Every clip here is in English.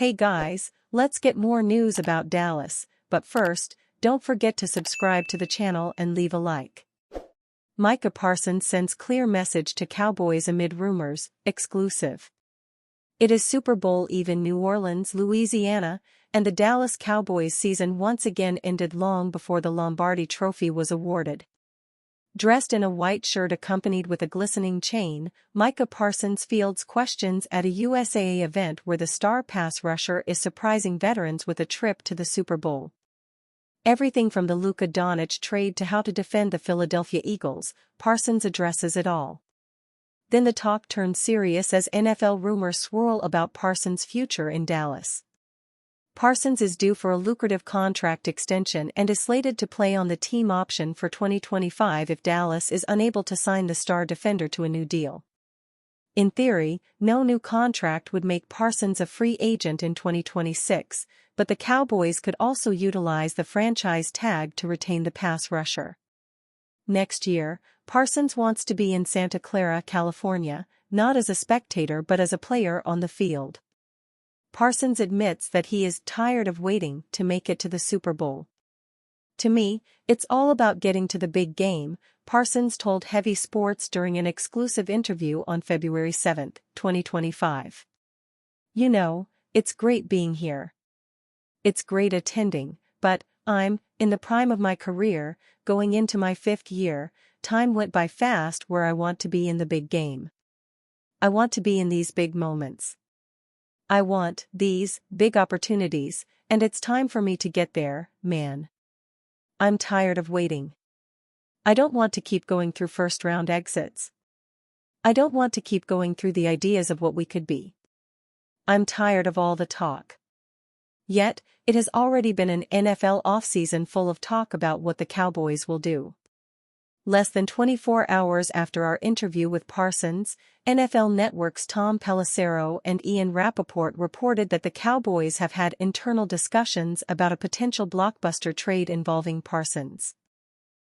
Hey guys, let's get more news about Dallas, but first, don't forget to subscribe to the channel and leave a like. Micah Parsons sends clear message to Cowboys amid rumors, exclusive. It is Super Bowl Eve in New Orleans, Louisiana, and the Dallas Cowboys season once again ended long before the Lombardi Trophy was awarded. Dressed in a white shirt accompanied with a glistening chain, Micah Parsons fields questions at a USAA event where the star pass rusher is surprising veterans with a trip to the Super Bowl. Everything from the Luka Doncic trade to how to defend the Philadelphia Eagles, Parsons addresses it all. Then the talk turns serious as NFL rumors swirl about Parsons' future in Dallas. Parsons is due for a lucrative contract extension and is slated to play on the team option for 2025 if Dallas is unable to sign the star defender to a new deal. In theory, no new contract would make Parsons a free agent in 2026, but the Cowboys could also utilize the franchise tag to retain the pass rusher. Next year, Parsons wants to be in Santa Clara, California, not as a spectator but as a player on the field. Parsons admits that he is tired of waiting to make it to the Super Bowl. To me, it's all about getting to the big game, Parsons told Heavy Sports during an exclusive interview on February 7, 2025. You know, it's great being here. It's great attending, but I'm in the prime of my career, going into my 5th year. Time went by fast where I want to be in the big game. I want to be in these big moments. I want these big opportunities, and it's time for me to get there, man. I'm tired of waiting. I don't want to keep going through first-round exits. I don't want to keep going through the ideas of what we could be. I'm tired of all the talk. Yet, it has already been an NFL offseason full of talk about what the Cowboys will do. Less than 24 hours after our interview with Parsons, NFL Network's Tom Pelissero and Ian Rappaport reported that the Cowboys have had internal discussions about a potential blockbuster trade involving Parsons.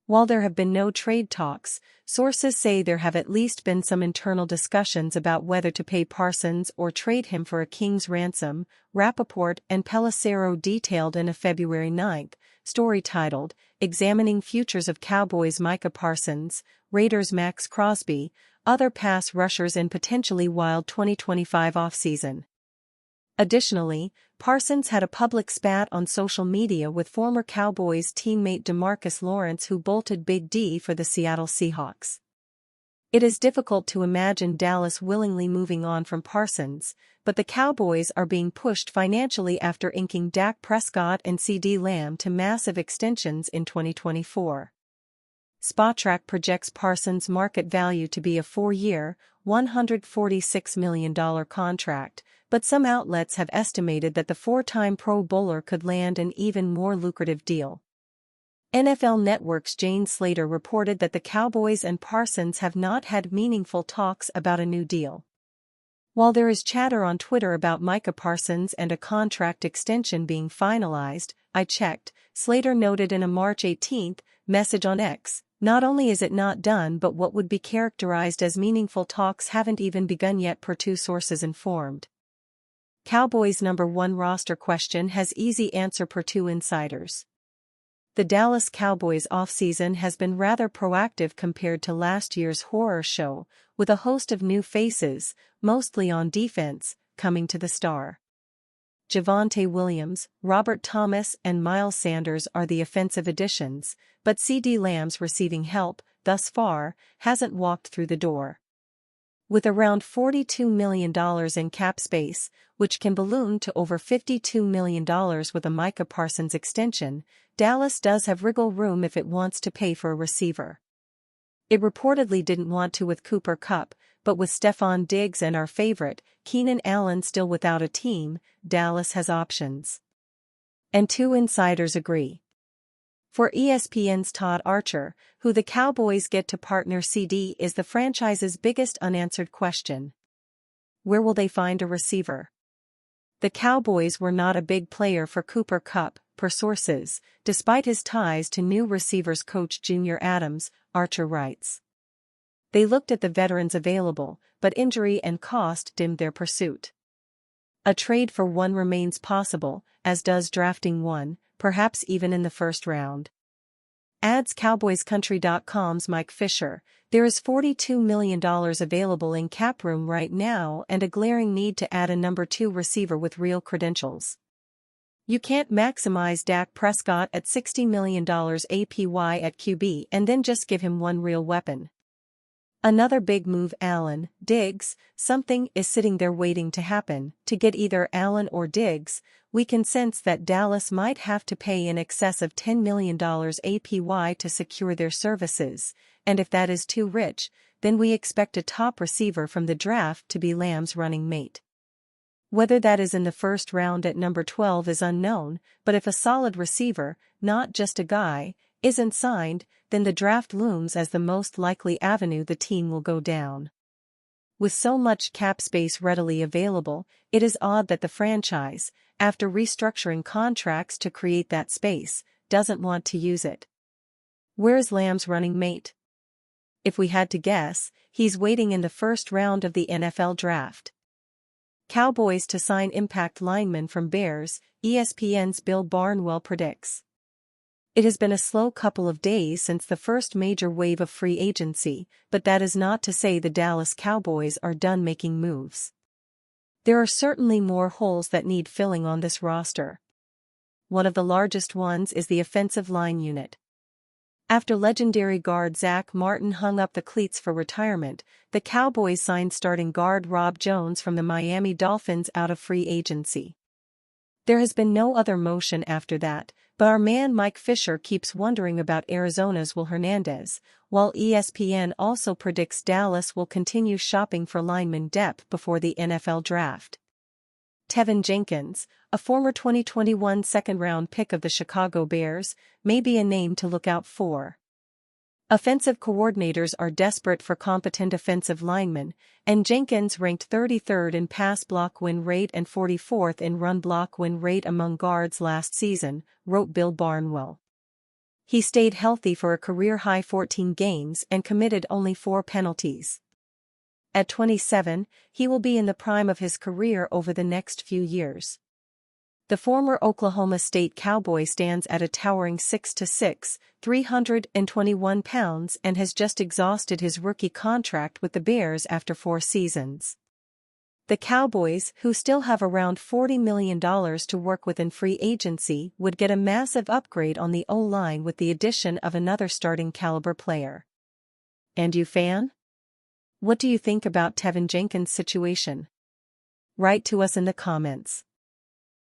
While there have been no trade talks, sources say there have at least been some internal discussions about whether to pay Parsons or trade him for a king's ransom, Rappaport and Pelissero detailed in a February 9 story titled, Examining Futures of Cowboys Micah Parsons, Raiders Max Crosby, Other Pass Rushers in Potentially Wild 2025 Offseason. Additionally, Parsons had a public spat on social media with former Cowboys teammate DeMarcus Lawrence who bolted Big D for the Seattle Seahawks. It is difficult to imagine Dallas willingly moving on from Parsons, but the Cowboys are being pushed financially after inking Dak Prescott and CeeDee Lamb to massive extensions in 2024. Spotrac projects Parsons' market value to be a 4-year, $146 million contract, but some outlets have estimated that the 4-time Pro Bowler could land an even more lucrative deal. NFL Network's Jane Slater reported that the Cowboys and Parsons have not had meaningful talks about a new deal. While there is chatter on Twitter about Micah Parsons and a contract extension being finalized, I checked, Slater noted in a March 18 message on X, not only is it not done but what would be characterized as meaningful talks haven't even begun yet per two sources informed. Cowboys' number 1 roster question has easy answer per two insiders. The Dallas Cowboys offseason has been rather proactive compared to last year's horror show, with a host of new faces, mostly on defense, coming to the star. Javonte Williams, Robert Thomas and Miles Sanders are the offensive additions, but CeeDee Lamb's receiving help, thus far, hasn't walked through the door. With around $42 million in cap space, which can balloon to over $52 million with a Micah Parsons extension, Dallas does have wriggle room if it wants to pay for a receiver. It reportedly didn't want to with Cooper Kupp, but with Stephon Diggs and our favorite, Keenan Allen still without a team, Dallas has options. And two insiders agree. For ESPN's Todd Archer, who the Cowboys get to partner CD is the franchise's biggest unanswered question. Where will they find a receiver? The Cowboys were not a big player for Cooper Kupp, per sources, despite his ties to new receivers coach Junior Adams, Archer writes. They looked at the veterans available, but injury and cost dimmed their pursuit. A trade for one remains possible, as does drafting one, perhaps even in the first round. Adds CowboysCountry.com's Mike Fisher. There is $42 million available in cap room right now and a glaring need to add a number 2 receiver with real credentials. You can't maximize Dak Prescott at $60 million APY at QB and then just give him one real weapon. Another big move: Allen, Diggs. Something is sitting there waiting to happen. To get either Allen or Diggs, we can sense that Dallas might have to pay in excess of $10 million APY to secure their services, and if that is too rich, then we expect a top receiver from the draft to be Lamb's running mate. Whether that is in the first round at number 12 is unknown, but if a solid receiver, not just a guy, isn't signed, then the draft looms as the most likely avenue the team will go down. With so much cap space readily available, it is odd that the franchise, after restructuring contracts to create that space, doesn't want to use it. Where's Lamb's running mate? If we had to guess, he's waiting in the first round of the NFL draft. Cowboys to sign impact lineman from Bears, ESPN's Bill Barnwell predicts. It has been a slow couple of days since the first major wave of free agency, but that is not to say the Dallas Cowboys are done making moves. There are certainly more holes that need filling on this roster. One of the largest ones is the offensive line unit. After legendary guard Zach Martin hung up the cleats for retirement, the Cowboys signed starting guard Rob Jones from the Miami Dolphins out of free agency. There has been no other motion after that, but our man Mike Fisher keeps wondering about Arizona's Will Hernandez, while ESPN also predicts Dallas will continue shopping for lineman depth before the NFL draft. Teven Jenkins, a former 2021 second-round pick of the Chicago Bears, may be a name to look out for. Offensive coordinators are desperate for competent offensive linemen, and Jenkins ranked 33rd in pass block win rate and 44th in run block win rate among guards last season, wrote Bill Barnwell. He stayed healthy for a career-high 14 games and committed only 4 penalties. At 27, he will be in the prime of his career over the next few years. The former Oklahoma State Cowboy stands at a towering 6'6", 321 pounds and has just exhausted his rookie contract with the Bears after 4 seasons. The Cowboys, who still have around $40 million to work with in free agency, would get a massive upgrade on the O-line with the addition of another starting caliber player. And you fan? What do you think about Teven Jenkins' situation? Write to us in the comments.